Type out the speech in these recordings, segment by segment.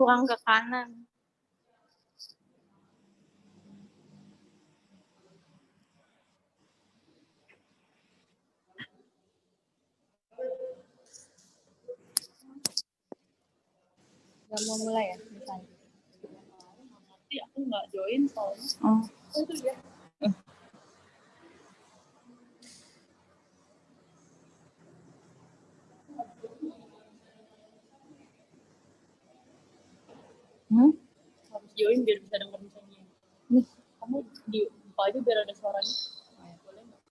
Kurang ke kanan. Udah mau mulai ya misalnya. Nanti aku nggak join soalnya. Oh Itu ya. Harus join biar bisa dengar misalnya. Nih. Kamu buka aja biar ada suaranya. Boleh nggak?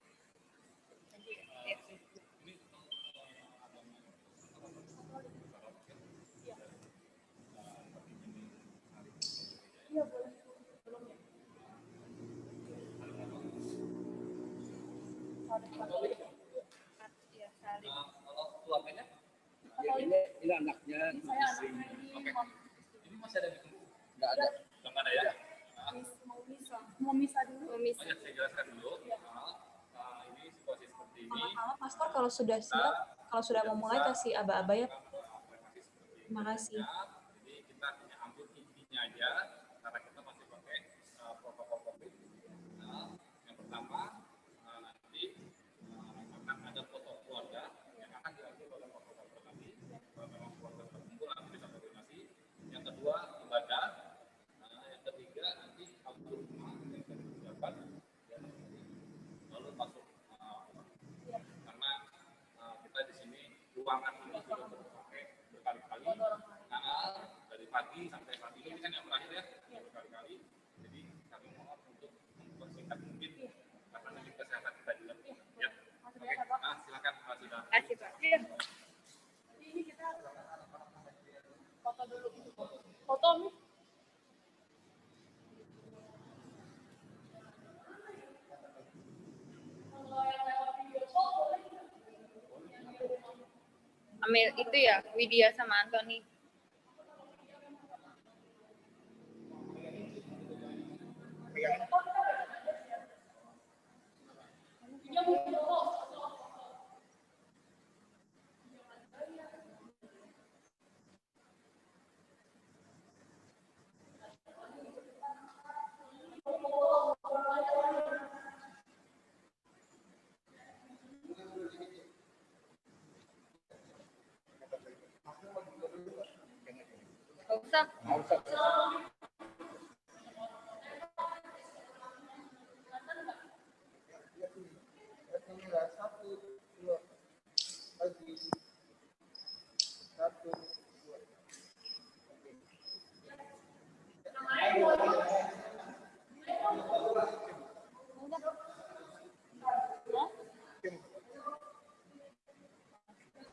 Ini anaknya. Oke. Ini masih ada di sini? Nggak ada. Nggak ada ya? Mau misah dulu. Oh ya, saya jelaskan dulu. Ini situasi seperti ini. Sama-sama, Pastor, kalau sudah siap, kalau sudah mau mulai kasih aba-aba ya. Terima kasih. Jadi kita hanya ambil intinya aja, karena kita masih pakai protokol COVID. Yang pertama, nanti akan ada foto keluarga yang akan diambil oleh protokol tadi. Kalau memang keluarga terkumpul, nanti bisa koordinasi. Yang kedua, ibadah. Yang ketiga, nanti album rumah yang akan disiapkan. Lalu masuk karena kita di sini ruangan ini sudah berpakai berkali-kali. Dari pagi sampai saat ini kan yang terakhir ya, berkali-kali. Jadi kami mohon untuk mempersingkat mungkin karena demi kesehatan kita juga. Ya. Oke. Silakan Pak Sudah. Kasih, Pak. Ini kita foto dulu. Foto nih. Ambil itu ya, Widya sama Anthony. Nggak usah.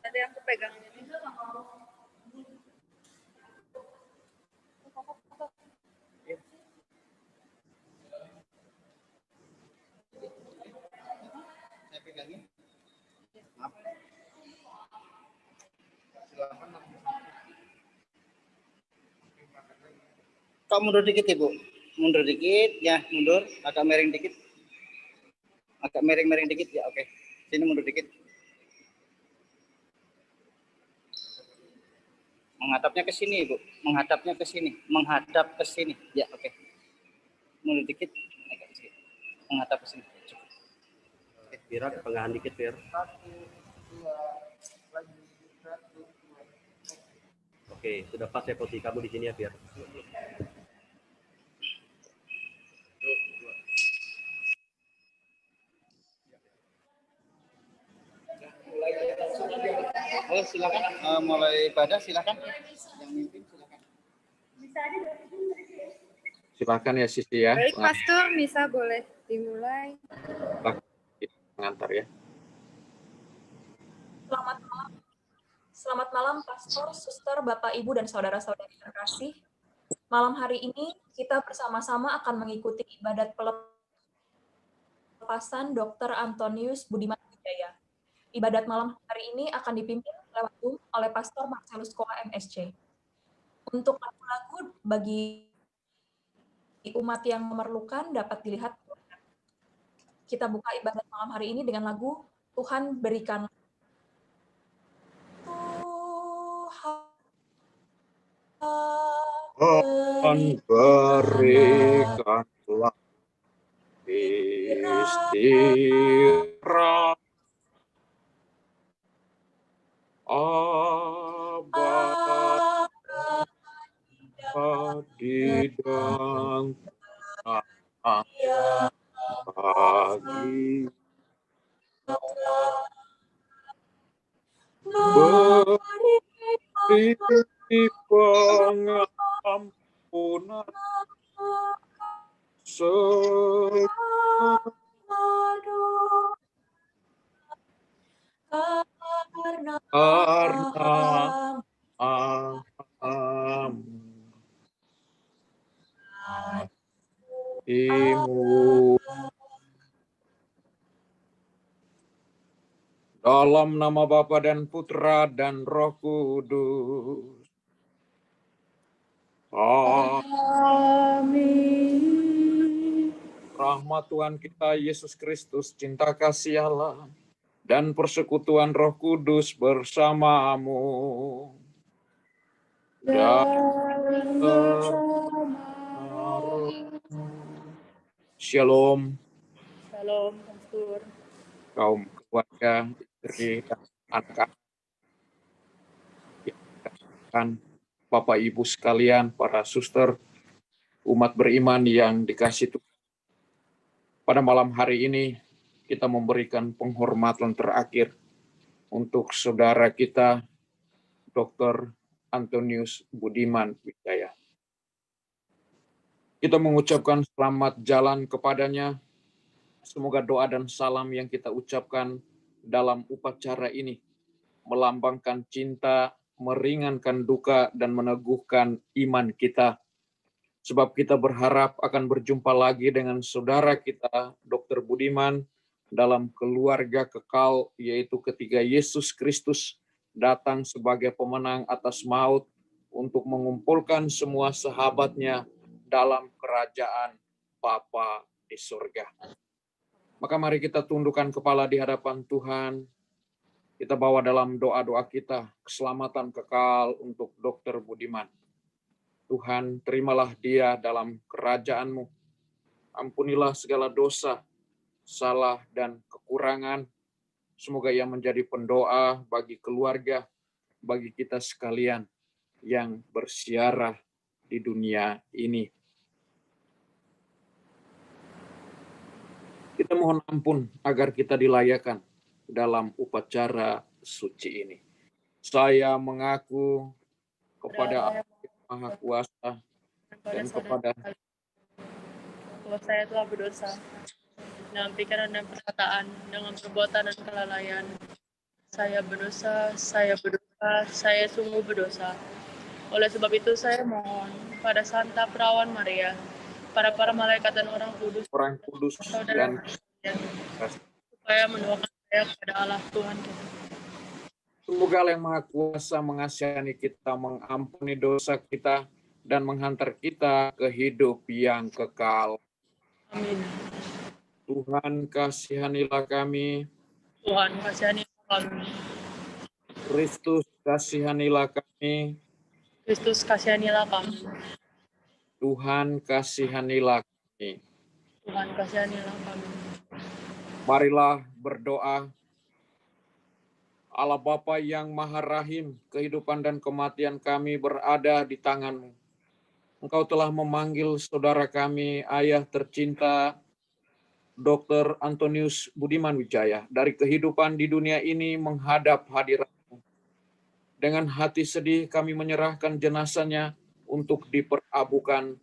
Ada yang aku pegang ini. Saya pegangin. Maaf. Silakan. Kau mundur dikit Ibu. Mundur dikit ya, mundur. Agak miring dikit. Agak miring-miring dikit ya, oke. Sini mundur dikit. Menghadapnya ke sini, Ibu. Menghadapnya ke sini. Menghadap ke sini. Ya, oke. Mundur dikit. Agak sedikit. Menghadap ke sini. Pira ke tengahan dikit, Pir. Oke, sudah pas saya posisi kamu di sini ya, Pir. Oh, silakan mulai ibadah, silakan. Yang mimpin silakan. Silakan ya Sisi ya. Baik, Pastor, Misa boleh dimulai. pengantar ya. Selamat malam, Pastor, Suster, Bapak, Ibu, dan saudara-saudari terkasih. Malam hari ini kita bersama-sama akan mengikuti ibadat pelepasan Dr. Antonius Budiman Wijaya. Ibadat malam hari ini akan dipimpin lewat Zoom oleh Pastor Marcelus Koa MSC. Untuk lagu-lagu bagi umat yang memerlukan dapat dilihat. Kita buka ibadat malam hari ini dengan lagu Tuhan Berikan. Tuhan berikanlah istirahat abadi di dalam pagi. Beri pengampunan karena Imu. Dalam nama Bapa dan Putra dan Roh Kudus. Amin. Rahmat Tuhan kita Yesus Kristus, cinta kasih Allah, dan persekutuan Roh Kudus bersamamu. Shalom. Shalom, Pastor. Kaum keluarga, istri, dan anak-anak. Bapak Ibu sekalian, para suster, umat beriman yang dikasihi Tuhan. Pada malam hari ini, kita memberikan penghormatan terakhir untuk saudara kita, Dr. Antonius Budiman Wijaya. Kita mengucapkan selamat jalan kepadanya. Semoga doa dan salam yang kita ucapkan dalam upacara ini melambangkan cinta, meringankan duka, dan meneguhkan iman kita. Sebab kita berharap akan berjumpa lagi dengan saudara kita, Dr. Budiman, dalam keluarga kekal, yaitu ketika Yesus Kristus datang sebagai pemenang atas maut untuk mengumpulkan semua sahabatnya dalam kerajaan Bapa di surga. Maka mari kita tundukkan kepala di hadapan Tuhan. Kita bawa dalam doa-doa kita keselamatan kekal untuk Dr. Budiman. Tuhan, terimalah dia dalam kerajaan-Mu. Ampunilah segala dosa, salah, dan kekurangan. Semoga ia menjadi pendoa bagi keluarga, bagi kita sekalian yang bersiarah di dunia ini. Kita mohon ampun agar kita dilayakan dalam upacara suci ini. Saya mengaku kepada Allah Maha Kuasa dan kepada bahwa saya telah berdosa dalam pikiran dan perkataan, dengan perbuatan dan kelalaian. Saya berdosa, saya sungguh berdosa. Oleh sebab itu saya mohon pada Santa Perawan Maria, para malaikat dan orang kudus dan supaya mendoakan saya kepada Allah Tuhan kita. Semoga Allah yang Maha Kuasa mengasihani kita, mengampuni dosa kita, dan menghantar kita ke hidup yang kekal. Amin. Tuhan kasihanilah kami. Tuhan kasihanilah kami. Kristus kasihanilah kami. Kristus kasihanilah kami. Tuhan kasihanilah kami. Tuhan kasihanilah kami. Marilah berdoa. Allah Bapa yang Maha Rahim, kehidupan dan kematian kami berada di tangan-Mu. Engkau telah memanggil saudara kami, ayah tercinta, Dr. Antonius Budiman Wijaya, dari kehidupan di dunia ini menghadap hadirat-Mu. Dengan hati sedih kami menyerahkan jenazahnya untuk diperabukan,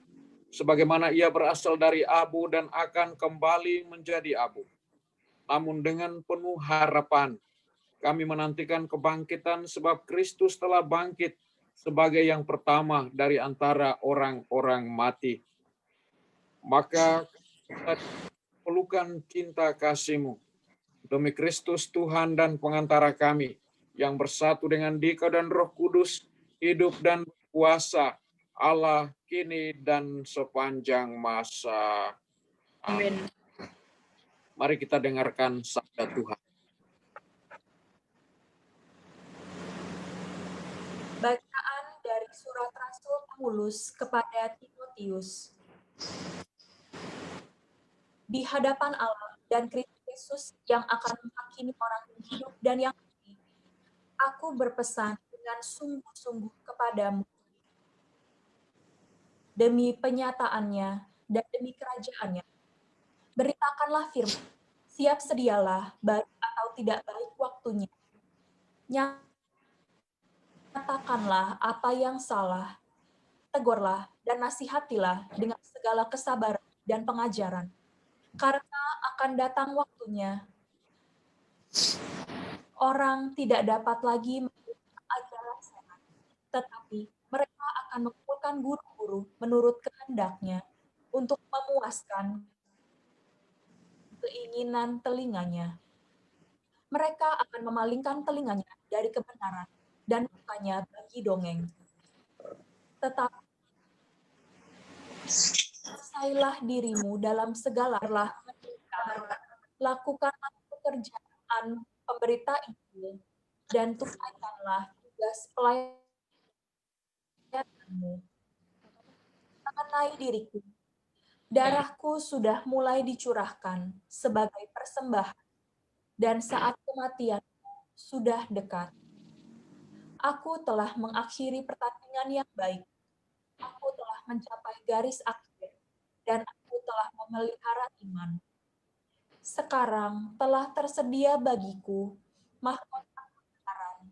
sebagaimana ia berasal dari abu dan akan kembali menjadi abu. namun dengan penuh harapan kami menantikan kebangkitan, sebab Kristus telah bangkit sebagai yang pertama dari antara orang-orang mati. Maka kita pelukan cinta kasih-Mu demi Kristus Tuhan dan pengantara kami, yang bersatu dengan Dikau dan Roh Kudus, hidup dan berkuasa Allah kini dan sepanjang masa. Amin. Mari kita dengarkan sabda Tuhan. Bacaan dari surat Rasul Paulus kepada Timotius. Di hadapan Allah dan Kristus Yesus yang akan menghakimi orang yang hidup dan yang mati, aku berpesan dengan sungguh-sungguh kepadamu demi penyataannya dan demi kerajaannya. Beritakanlah firman, siap sedialah, baik atau tidak baik waktunya. Nyatakanlah apa yang salah, tegurlah dan nasihatilah dengan segala kesabaran dan pengajaran. Karena akan datang waktunya, orang tidak dapat lagi mendengar ajaran sehat, tetapi mereka akan mengumpulkan guru-guru menurut kehendaknya untuk memuaskan keinginan telinganya. Mereka akan memalingkan telinganya dari kebenaran dan mukanya bagi dongeng. Tetapi selesailah dirimu dalam segala lakukanlah pekerjaan pemberita Injil dan tunaikanlah tugas pelayananmu. Mengenai diriku, darahku sudah mulai dicurahkan sebagai persembahan dan saat kematian sudah dekat. Aku telah mengakhiri pertandingan yang baik. Aku telah mencapai garis akhir dan aku telah memelihara iman. Sekarang telah tersedia bagiku mahkota kebenaran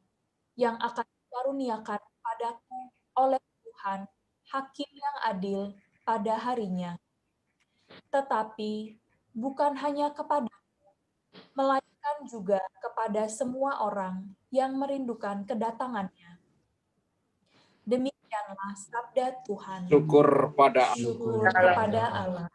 yang akan dikaruniakan padaku oleh Tuhan, Hakim yang adil pada harinya. Tetapi bukan hanya kepadaku, melainkan juga kepada semua orang yang merindukan kedatangannya. Demikianlah sabda Tuhan. Syukur pada Allah. Syukur kepada Allah.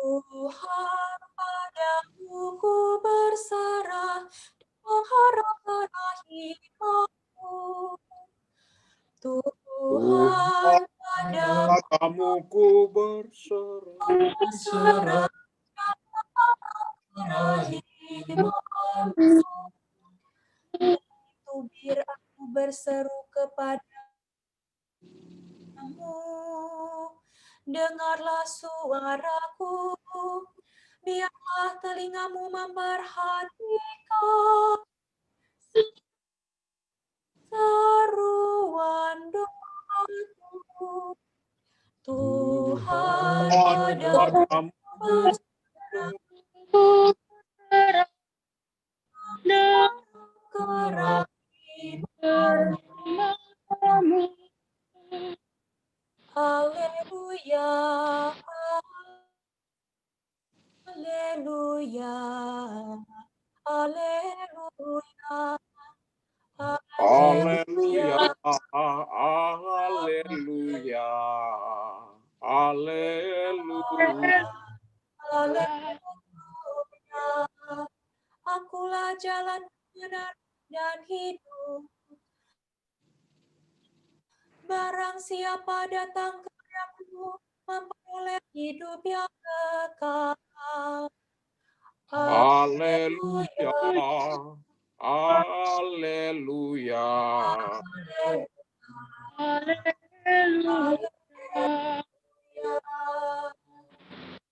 Tuhan, padamu ku berserah, mengharapkan rahim-Mu. Tuhan, padamu ku berserah, rahim-Mu. Biar aku berseru kepadamu, dengarlah suaraku, biarlah telingamu memperhatikan seruan doaku. Tuhan, padamu berserah, Haleluya, haleluya, haleluya, haleluya, haleluya, haleluya. haleluya. Akulah jalan benar dan hidup. Barang siapa datang kepadaku memperoleh hidup yang kekal. Haleluya, haleluya.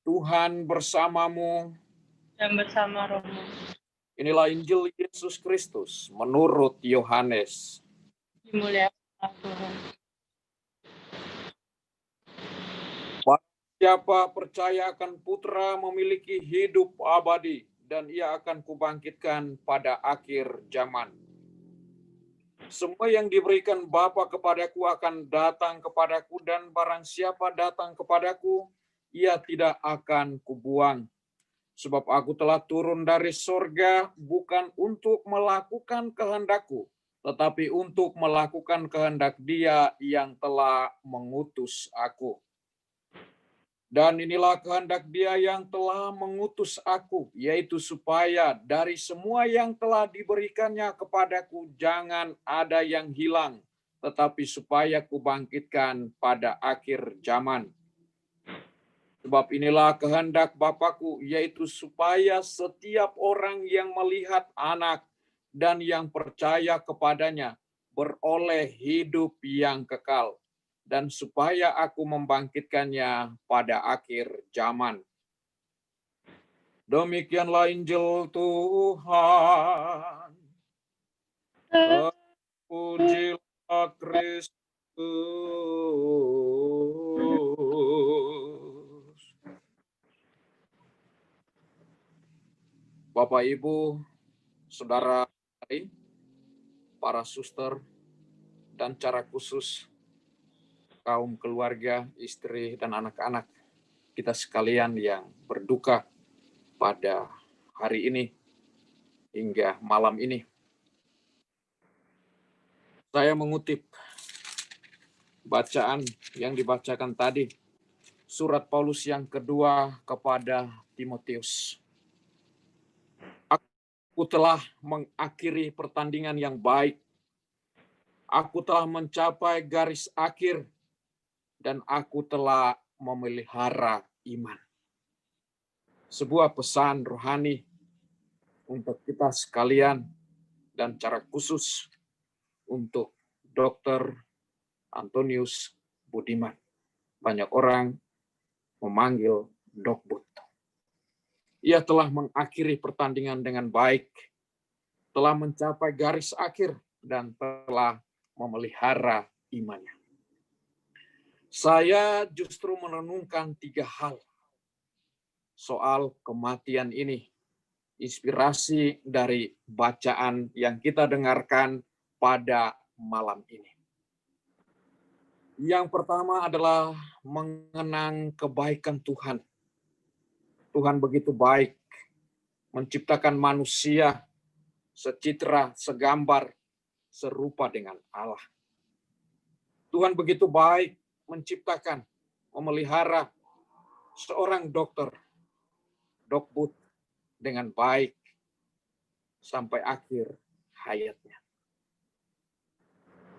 Tuhan bersamamu Dan bersama rohmu. Inilah Injil Yesus Kristus menurut Yohanes. Dimuliakanlah Tuhan. Siapa percaya akan Putra memiliki hidup abadi, dan ia akan kubangkitkan pada akhir zaman. Semua yang diberikan Bapa kepadaku akan datang kepadaku, dan barang siapa datang kepadaku, ia tidak akan kubuang. Sebab aku telah turun dari sorga bukan untuk melakukan kehendakku, tetapi untuk melakukan kehendak Dia yang telah mengutus aku. Dan inilah kehendak Dia yang telah mengutus aku, yaitu supaya dari semua yang telah diberikannya kepadaku jangan ada yang hilang, tetapi supaya kubangkitkan pada akhir zaman. Sebab inilah kehendak Bapakku, yaitu supaya setiap orang yang melihat Anak dan yang percaya kepadanya beroleh hidup yang kekal, dan supaya aku membangkitkannya pada akhir zaman. Demikianlah Injil Tuhan. Terpujilah Kristus. Bapak, Ibu, Saudara, para suster, dan secara khusus kaum keluarga, istri, dan anak-anak kita sekalian yang berduka pada hari ini hingga malam ini. Saya mengutip bacaan yang dibacakan tadi, surat Paulus yang kedua kepada Timotius. Aku telah mengakhiri pertandingan yang baik. Aku telah mencapai garis akhir, dan aku telah memelihara iman. Sebuah pesan rohani untuk kita sekalian, dan secara khusus untuk Dr. Antonius Budiman. Banyak orang memanggil Dok Bud. Ia telah mengakhiri pertandingan dengan baik, telah mencapai garis akhir, dan telah memelihara imannya. Saya justru merenungkan 3 hal soal kematian ini, inspirasi dari bacaan yang kita dengarkan pada malam ini. Yang pertama adalah mengenang kebaikan Tuhan. Tuhan begitu baik, menciptakan manusia secitra, segambar, serupa dengan Allah. Tuhan begitu baik menciptakan, memelihara seorang dokter, Dok Bud, dengan baik sampai akhir hayatnya.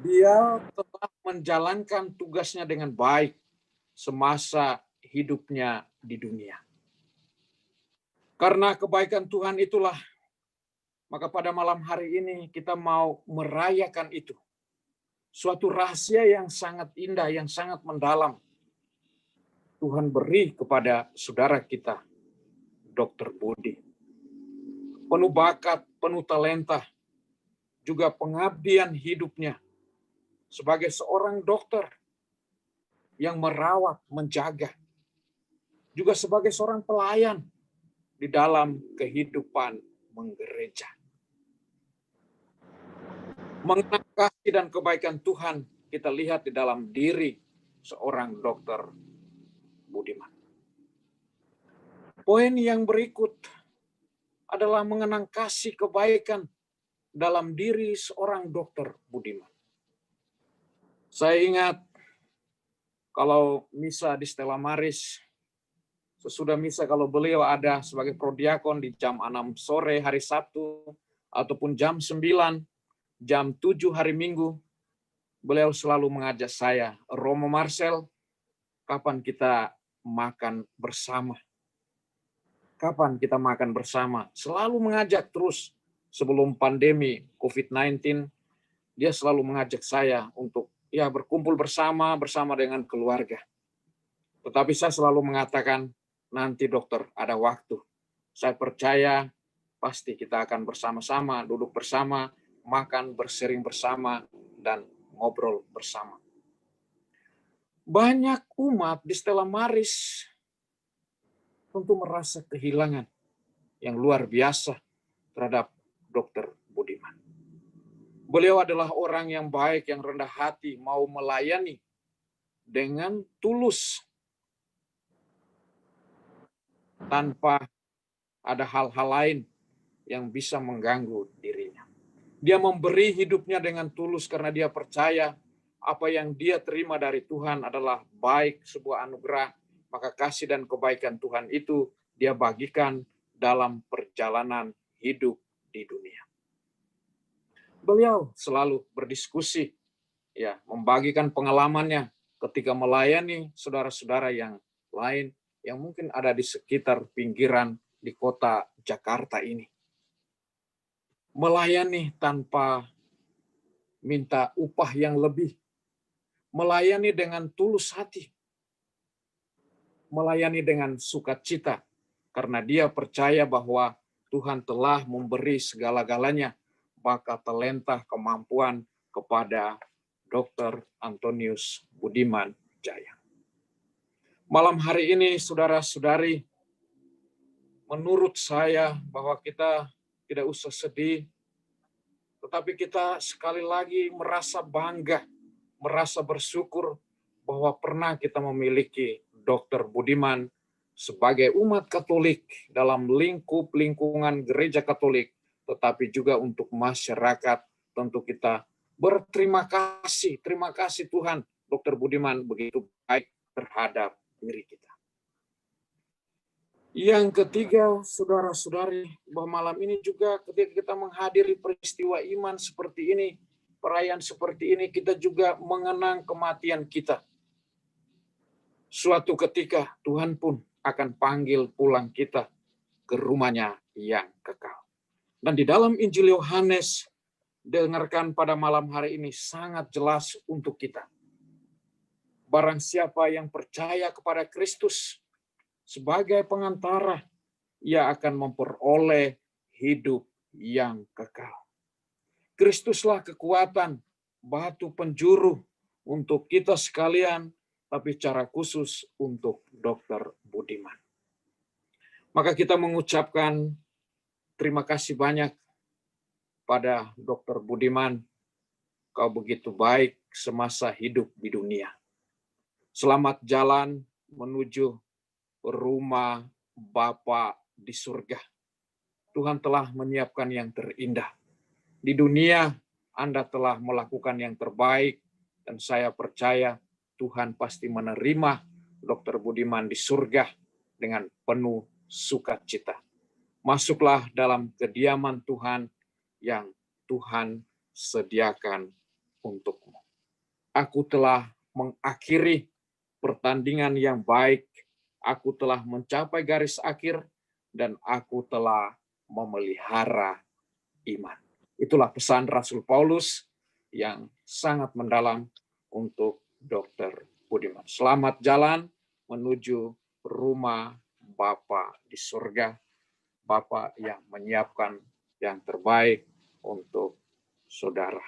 Dia telah menjalankan tugasnya dengan baik semasa hidupnya di dunia. Karena kebaikan Tuhan itulah, maka pada malam hari ini kita mau merayakan itu. Suatu rahasia yang sangat indah, yang sangat mendalam. Tuhan beri kepada saudara kita, Dr. Budi. Penuh bakat, penuh talenta, juga pengabdian hidupnya sebagai seorang dokter yang merawat, menjaga, juga sebagai seorang pelayan di dalam kehidupan menggereja. Mengenang kasih dan kebaikan Tuhan kita lihat di dalam diri seorang Dr. Budiman. Poin yang berikut adalah mengenang kasih kebaikan dalam diri seorang Dr. Budiman. Saya ingat kalau misa di Stella Maris, sesudah misa kalau beliau ada sebagai prodiakon di jam 6 sore hari Sabtu, ataupun jam 9, jam 7 hari Minggu, beliau selalu mengajak saya, Romo Marcel, kapan kita makan bersama? Kapan kita makan bersama? Selalu mengajak terus. Sebelum pandemi COVID-19, dia selalu mengajak saya untuk berkumpul bersama dengan keluarga. Tetapi saya selalu mengatakan, nanti dokter ada waktu. Saya percaya pasti kita akan bersama-sama, duduk bersama, makan, bersering bersama, dan ngobrol bersama. Banyak umat di Stella Maris tentu merasa kehilangan yang luar biasa terhadap Dr. Budiman. Beliau adalah orang yang baik, yang rendah hati, mau melayani dengan tulus, tanpa ada hal-hal lain yang bisa mengganggu dirinya. Dia memberi hidupnya dengan tulus karena dia percaya apa yang dia terima dari Tuhan adalah baik, sebuah anugerah. Maka kasih dan kebaikan Tuhan itu dia bagikan dalam perjalanan hidup di dunia. Beliau selalu berdiskusi, ya, membagikan pengalamannya ketika melayani saudara-saudara yang lain yang mungkin ada di sekitar pinggiran di kota Jakarta ini. Melayani tanpa minta upah yang lebih. Melayani dengan tulus hati. Melayani dengan sukacita. Karena dia percaya bahwa Tuhan telah memberi segala-galanya, bakat, talenta, kemampuan kepada Dr. Antonius Budiman Wijaya. Malam hari ini, saudara-saudari, menurut saya bahwa kita tidak usah sedih, tetapi kita sekali lagi merasa bangga, merasa bersyukur bahwa pernah kita memiliki Dr. Budiman sebagai umat Katolik dalam lingkungan gereja Katolik, tetapi juga untuk masyarakat. Tentu kita berterima kasih. Terima kasih Tuhan, Dr. Budiman begitu baik terhadap diri kita. Yang ketiga, saudara-saudari, bahwa malam ini juga ketika kita menghadiri peristiwa iman seperti ini, perayaan seperti ini, kita juga mengenang kematian kita. Suatu ketika Tuhan pun akan panggil pulang kita ke rumahnya yang kekal. Dan di dalam Injil Yohanes, dengarkan pada malam hari ini sangat jelas untuk kita. Barang siapa yang percaya kepada Kristus sebagai pengantara, ia akan memperoleh hidup yang kekal. Kristuslah kekuatan, batu penjuru untuk kita sekalian, tapi secara khusus untuk Dr. Budiman. Maka kita mengucapkan terima kasih banyak pada Dr. Budiman. Kau begitu baik semasa hidup di dunia. Selamat jalan menuju rumah Bapa di surga. Tuhan telah menyiapkan yang terindah. Di dunia Anda telah melakukan yang terbaik, dan saya percaya Tuhan pasti menerima Dr. Budiman di surga dengan penuh sukacita. Masuklah dalam kediaman Tuhan yang Tuhan sediakan untukmu. Aku telah mengakhiri pertandingan yang baik. Aku telah mencapai garis akhir dan aku telah memelihara iman. Itulah pesan Rasul Paulus yang sangat mendalam untuk Dr. Budiman. Selamat jalan menuju rumah Bapa di surga. Bapa yang menyiapkan yang terbaik untuk saudara.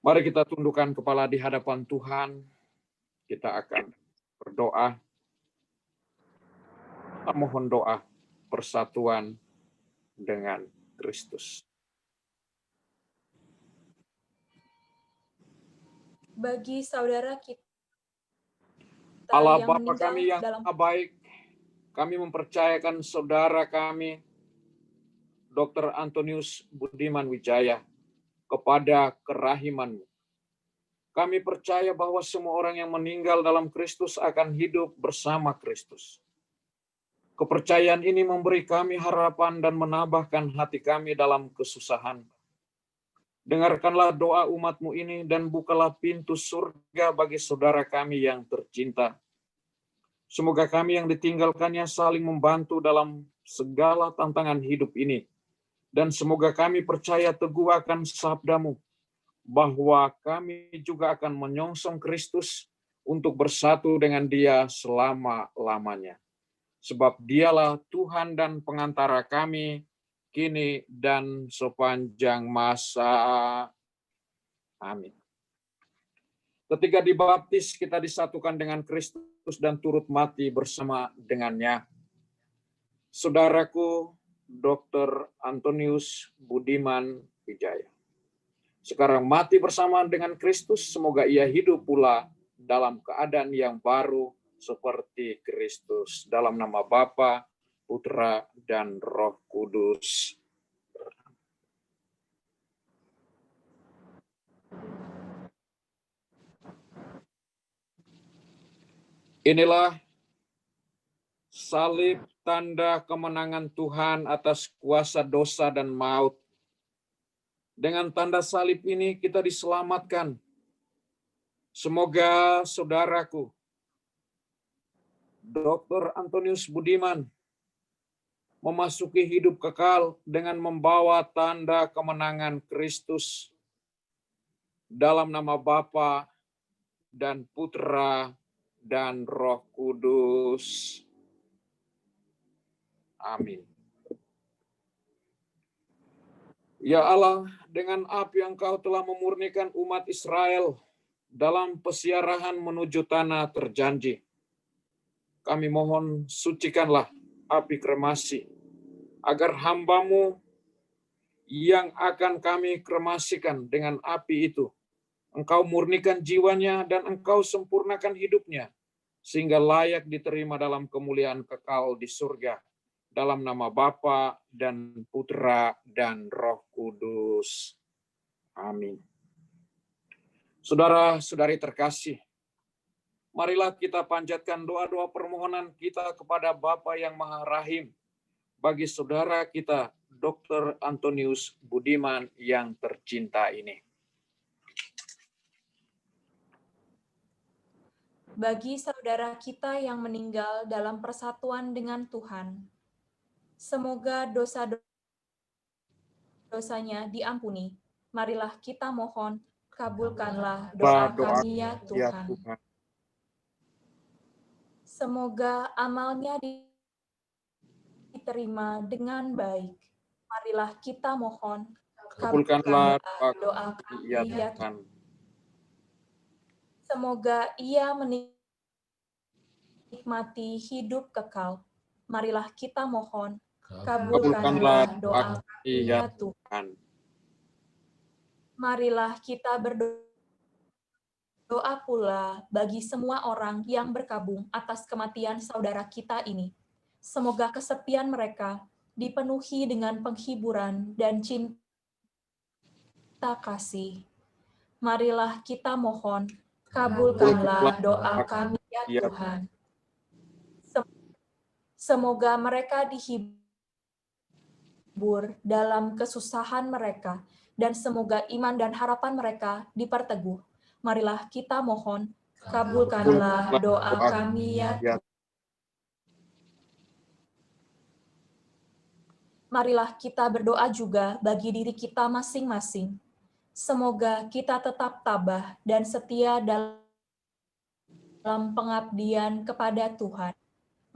Mari kita tundukkan kepala di hadapan Tuhan. Kita akan berdoa. Kita mohon doa persatuan dengan Kristus. Bagi saudara kita Allah yang Bapa meninggal kami yang dalam baik, kami mempercayakan saudara kami, Dr. Antonius Budiman Wijaya, kepada kerahiman-Mu. Kami percaya bahwa semua orang yang meninggal dalam Kristus akan hidup bersama Kristus. Kepercayaan ini memberi kami harapan dan menambahkan hati kami dalam kesusahan. Dengarkanlah doa umat-Mu ini dan bukalah pintu surga bagi saudara kami yang tercinta. Semoga kami yang ditinggalkannya saling membantu dalam segala tantangan hidup ini. Dan semoga kami percaya teguh akan sabda-Mu, bahwa kami juga akan menyongsong Kristus untuk bersatu dengan Dia selama-lamanya. Sebab Dialah Tuhan dan pengantara kami, kini dan sepanjang masa. Amin. Ketika dibaptis, kita disatukan dengan Kristus dan turut mati bersama dengannya. Saudaraku, Dr. Antonius Budiman Wijaya, sekarang mati bersama dengan Kristus, semoga ia hidup pula dalam keadaan yang baru seperti Kristus. Dalam nama Bapa, Putra, dan Roh Kudus. Inilah salib, tanda kemenangan Tuhan atas kuasa dosa dan maut. Dengan tanda salib ini kita diselamatkan. Semoga saudaraku, Dr. Antonius Budiman, memasuki hidup kekal dengan membawa tanda kemenangan Kristus dalam nama Bapa dan Putra dan Roh Kudus. Amin. Ya Allah, dengan api Engkau telah memurnikan umat Israel dalam pesiarahan menuju tanah terjanji. Kami mohon sucikanlah api kremasi, agar hamba-Mu yang akan kami kremasikan dengan api itu, Engkau murnikan jiwanya dan Engkau sempurnakan hidupnya, sehingga layak diterima dalam kemuliaan kekal di surga. Dalam nama Bapa dan Putra dan Roh Kudus. Amin. Saudara-saudari terkasih, marilah kita panjatkan doa-doa permohonan kita kepada Bapa yang Maha Rahim bagi saudara kita, Dr. Antonius Budiman yang tercinta ini. Bagi saudara kita yang meninggal dalam persatuan dengan Tuhan, semoga dosa-dosanya diampuni. Marilah kita mohon, kabulkanlah doa kami ya Tuhan. Semoga amalnya diterima dengan baik. Marilah kita mohon, Kabulkanlah doa kami ya ya Tuhan. Semoga ia menikmati hidup kekal. Marilah kita mohon, kabulkanlah doa kami ya Tuhan. Marilah kita berdoa pula bagi semua orang yang berkabung atas kematian saudara kita ini. Semoga kesepian mereka dipenuhi dengan penghiburan dan cinta kasih. Marilah kita mohon, kabulkanlah doa kami ya Tuhan. Semoga mereka dihibur dalam kesusahan mereka, dan semoga iman dan harapan mereka diperteguh. Marilah kita mohon, kabulkanlah doa kami ya Tuhan. Marilah kita berdoa juga bagi diri kita masing-masing. Semoga kita tetap tabah dan setia dalam pengabdian kepada Tuhan.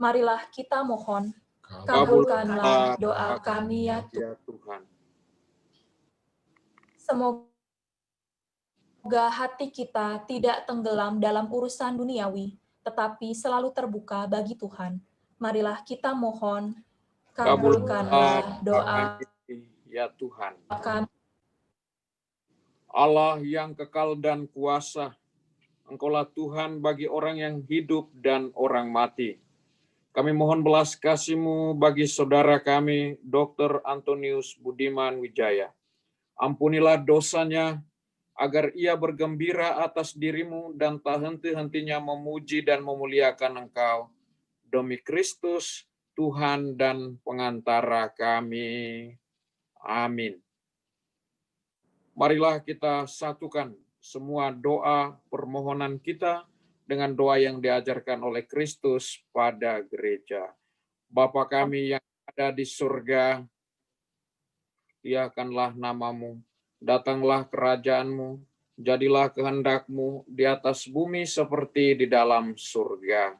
Marilah kita mohon, kabulkanlah doa kami ya Tuhan. Semoga hati kita tidak tenggelam dalam urusan duniawi, tetapi selalu terbuka bagi Tuhan. Marilah kita mohon, kabulkanlah doa ya Tuhan. kami. Allah yang kekal dan kuasa, Engkaulah Tuhan bagi orang yang hidup dan orang mati. Kami mohon belas kasih-Mu bagi saudara kami, Dr. Antonius Budiman Wijaya. Ampunilah dosanya, agar ia bergembira atas diri-Mu dan tak henti-hentinya memuji dan memuliakan Engkau. Demi Kristus, Tuhan dan pengantara kami. Amin. Marilah kita satukan semua doa permohonan kita dengan doa yang diajarkan oleh Kristus pada gereja. Bapa kami yang ada di surga, dimuliakanlah nama-Mu, datanglah kerajaan-Mu, jadilah kehendak-Mu di atas bumi seperti di dalam surga.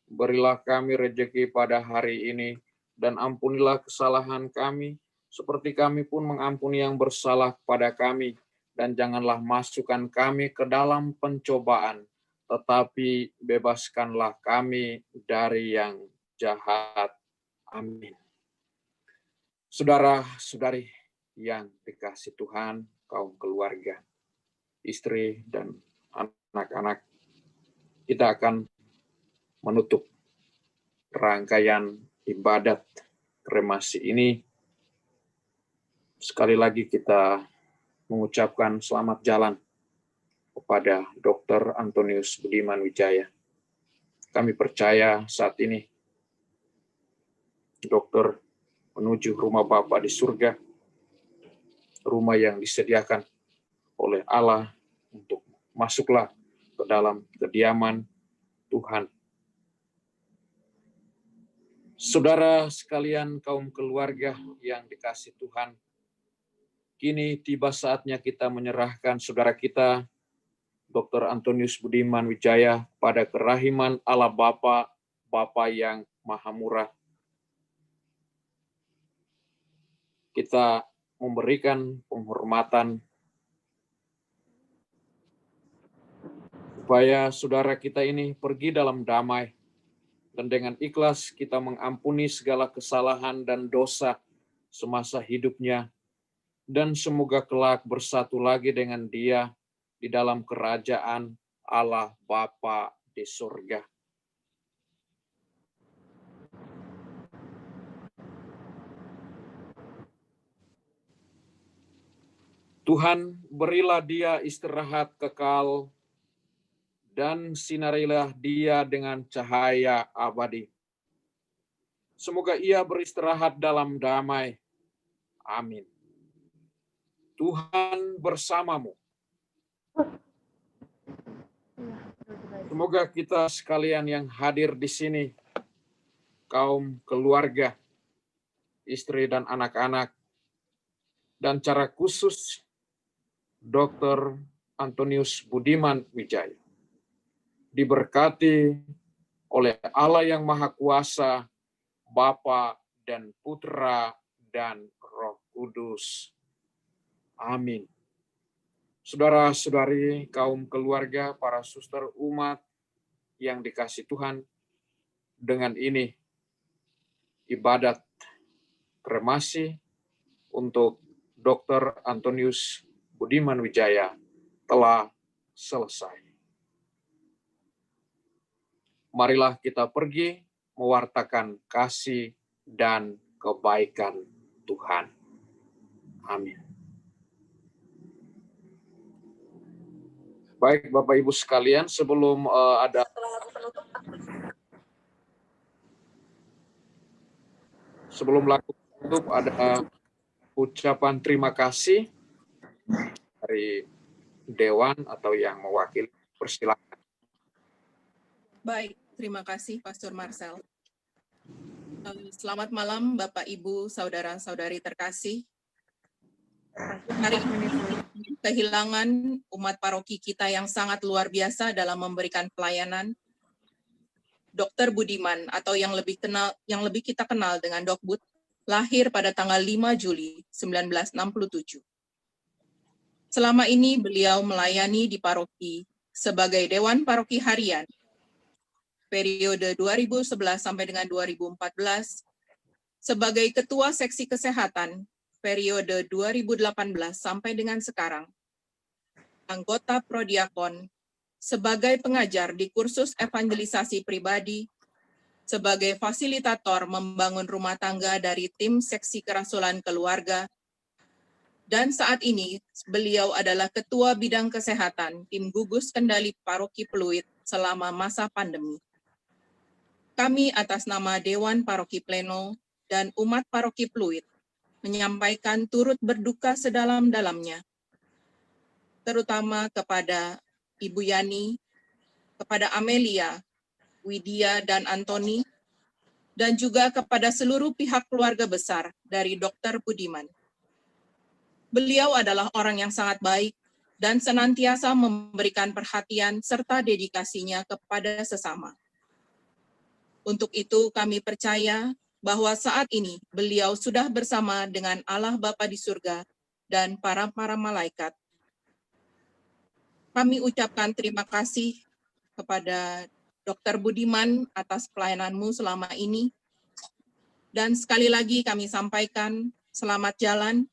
Berilah kami rejeki pada hari ini, dan ampunilah kesalahan kami, seperti kami pun mengampuni yang bersalah kepada kami, dan janganlah masukkan kami ke dalam pencobaan, tetapi bebaskanlah kami dari yang jahat. Amin. Saudara-saudari yang dikasihi Tuhan, kaum keluarga, istri, dan anak-anak. Kita akan menutup rangkaian ibadat kremasi ini. Sekali lagi kita mengucapkan selamat jalan kepada Dr. Antonius Budiman Wijaya. Kami percaya saat ini dokter menuju rumah Bapa di surga, rumah yang disediakan oleh Allah untuk masuklah ke dalam kediaman Tuhan. Saudara sekalian kaum keluarga yang dikasihi Tuhan, kini tiba saatnya kita menyerahkan saudara kita, Dr. Antonius Budiman Wijaya, pada kerahiman Allah Bapa, Bapa yang Maha Murah. Kita memberikan penghormatan supaya saudara kita ini pergi dalam damai, dan dengan ikhlas kita mengampuni segala kesalahan dan dosa semasa hidupnya, dan semoga kelak bersatu lagi dengan Dia di dalam kerajaan Allah Bapa di surga. Tuhan, berilah dia istirahat kekal, dan sinarilah dia dengan cahaya abadi. Semoga ia beristirahat dalam damai. Amin. Tuhan bersamamu. Semoga kita sekalian yang hadir di sini, kaum keluarga, istri dan anak-anak, dan cara khusus Dr. Antonius Budiman Wijaya, diberkati oleh Allah yang Maha Kuasa, Bapa dan Putra dan Roh Kudus. Amin. Saudara-saudari, kaum keluarga, para suster umat yang dikasihi Tuhan, dengan ini ibadat kremasi untuk Dr. Antonius Budiman Wijaya telah selesai. Marilah kita pergi mewartakan kasih dan kebaikan Tuhan. Amin. Baik Bapak Ibu sekalian, sebelum ada Setelah lagu penutup, sebelum lagu penutup ada ucapan terima kasih dari Dewan atau yang mewakili. Persilakan. Baik, terima kasih Pastor Marcel. Selamat malam Bapak Ibu, saudara-saudari terkasih. Hari ini kehilangan umat paroki kita yang sangat luar biasa dalam memberikan pelayanan. Dr. Budiman atau yang lebih kita kenal dengan Dok Bud, lahir pada tanggal 5 Juli 1967. Selama ini beliau melayani di paroki sebagai Dewan Paroki Harian periode 2011 sampai dengan 2014, sebagai Ketua Seksi Kesehatan periode 2018 sampai dengan sekarang, anggota Prodiakon, sebagai pengajar di kursus evangelisasi pribadi, sebagai fasilitator membangun rumah tangga dari tim Seksi Kerasulan Keluarga, dan saat ini beliau adalah Ketua Bidang Kesehatan tim Gugus Kendali Paroki Pluit selama masa pandemi. Kami atas nama Dewan Paroki Pleno dan umat Paroki Pluit menyampaikan turut berduka sedalam-dalamnya, terutama kepada Ibu Yani, kepada Amelia, Widya, dan Antoni, dan juga kepada seluruh pihak keluarga besar dari Dr. Budiman. Beliau adalah orang yang sangat baik dan senantiasa memberikan perhatian serta dedikasinya kepada sesama. Untuk itu kami percaya bahwa saat ini beliau sudah bersama dengan Allah Bapa di surga dan para malaikat. Kami ucapkan terima kasih kepada Dr. Budiman atas pelayananmu selama ini. Dan sekali lagi kami sampaikan selamat jalan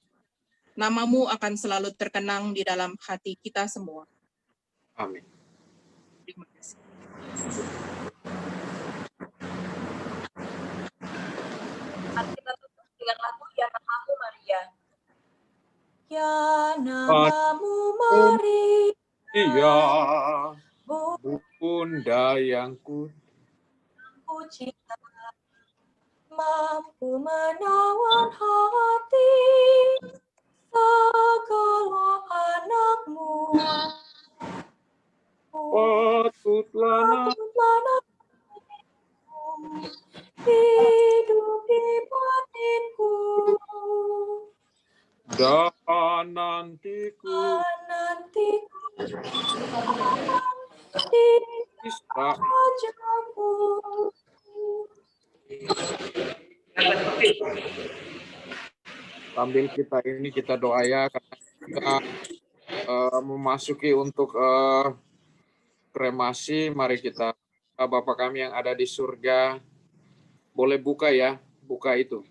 Namamu akan selalu terkenang di dalam hati kita semua. Amin. Terima kasih. Mari kita tutup dengan lagu Ya Namamu Maria. Ya namamu Maria, Iya, Bunda yang ku cinta, mampu menawan hati segala anakmu. patutlah Patutlah hidup di batinku, dan nantiku nantiku di bisa wajahku. sambil kita doa ya, karena kita memasuki untuk kremasi. Mari kita, Bapa kami yang ada di surga, boleh buka ya, buka itu.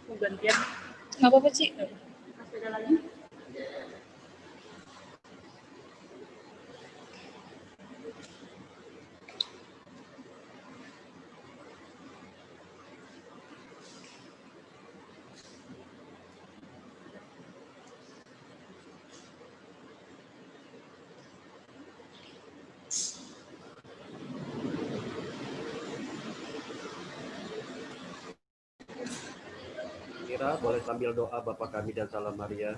Mau gantian? Nggak apa-apa, Ci. Masih ada lagi? Mira, boleh sambil doa Bapa kami dan Salam Maria.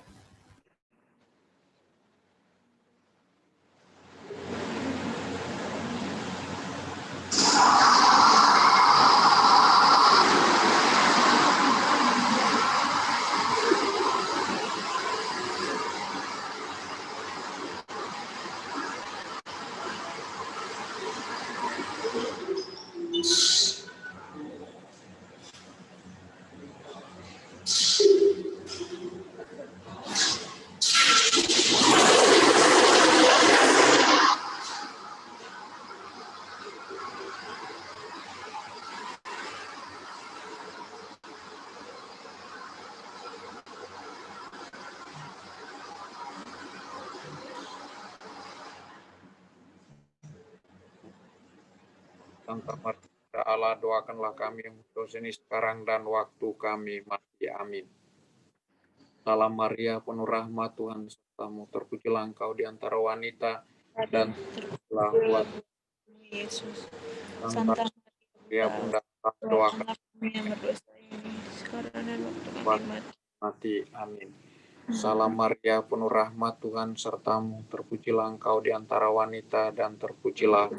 Santa Maria Allah, doakanlah kami yang berdosa ini sekarang dan waktu kami mati. Amin. Salam Maria, penuh rahmat, Tuhan sertamu, terpujilah engkau di antara wanita, dan terpujilah buat Yesus. Santa Maria, Bunda Allah, doakan kami yang berdosa ini, sekarang dan waktu kami mati. mati. Amin. Salam Maria, penuh rahmat, Tuhan sertamu, terpujilah engkau di antara wanita, dan terpujilah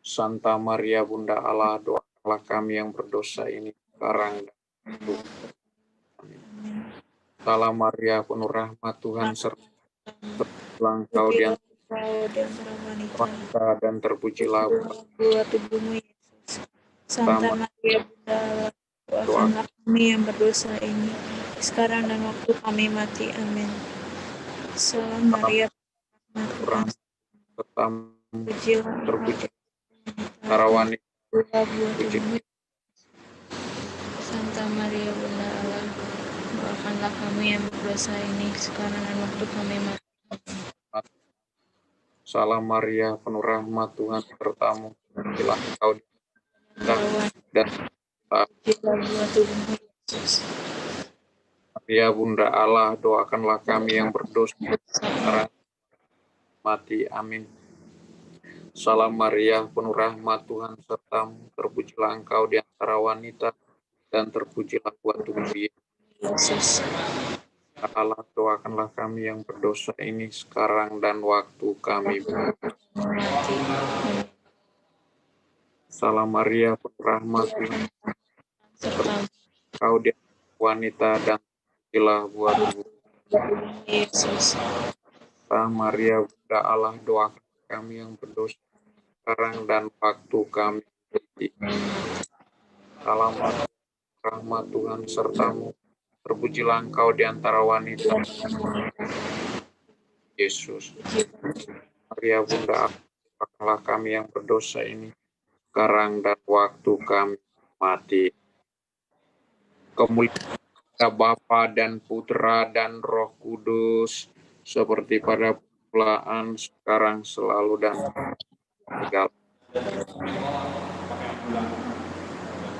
Santa Maria, Bunda Allah, doakanlah kami yang berdosa ini sekarang dan waktu. Amin. Salam Maria, penuh rahmat, Tuhan sertamu, terpujilah engkau di antara wanita, dan terpujilah buah tubuhmu Yesus. Santa Maria Bunda Allah, doakanlah kami yang berdosa ini, sekarang dan waktu kami mati. Amin. Salam Maria, Tuhan sertamu, pujilah terpujilah antara wanita, buah tubuhmu. Santa Maria Bunda Allah, doakanlah kami yang berdosa ini, sekarang dan waktu kami mati. Salam Maria, penuh rahmat, Tuhan sertamu, terpujilah engkau di antara wanita, dan Pujilah buah tubuhmu Yesus. Maria, Bunda Allah, doakanlah kami yang berdosa sekarang mati. Amin. Salam Maria, penuh rahmat, Tuhan sertamu, terpujilah engkau di antara wanita, dan terpujilah buah tubuh Yesus. Allah, doakanlah kami yang berdosa ini sekarang dan waktu kami Mati. Salam Maria, penuh rahmat, Tuhan Serta engkau di antara wanita, dan terpujilah buah tubuh Yesus. Salam Maria, Bunda Allah, doakan kami yang berdosa sekarang dan waktu kami mati. Salam rahmat Tuhan sertamu. Terpujilah engkau di antara wanita, Yesus. Maria Bunda, apakanlah kami yang berdosa ini, sekarang dan waktu kami mati. Kemuliaan Bapa dan Putra dan Roh Kudus, seperti pada permulaan, sekarang, selalu, dan segala.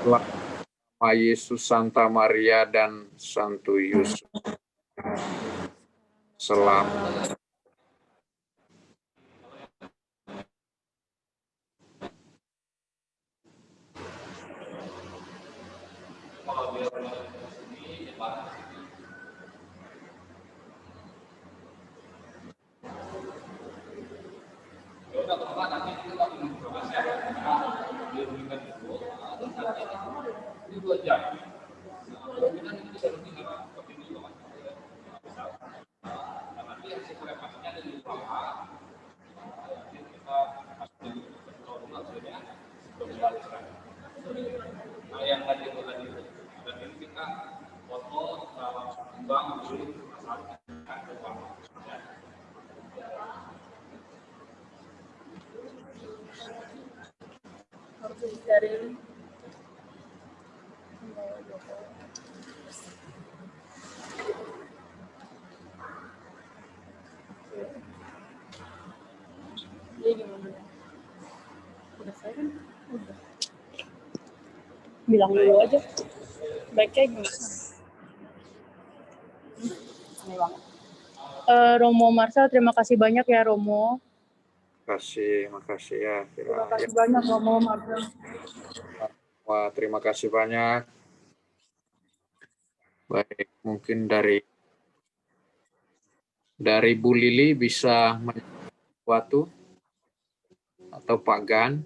Nama Yesus, Santa Maria, dan Santo Yusuf. Selamat. Bilang dulu aja. Baiknya gimana? Romo Marcel, terima kasih banyak ya Romo. Makasih ya. Terima kasih banyak Romo Marcel. Wah, terima kasih banyak. Baik, mungkin dari Bu Lili bisa sesuatu atau Pak Gan.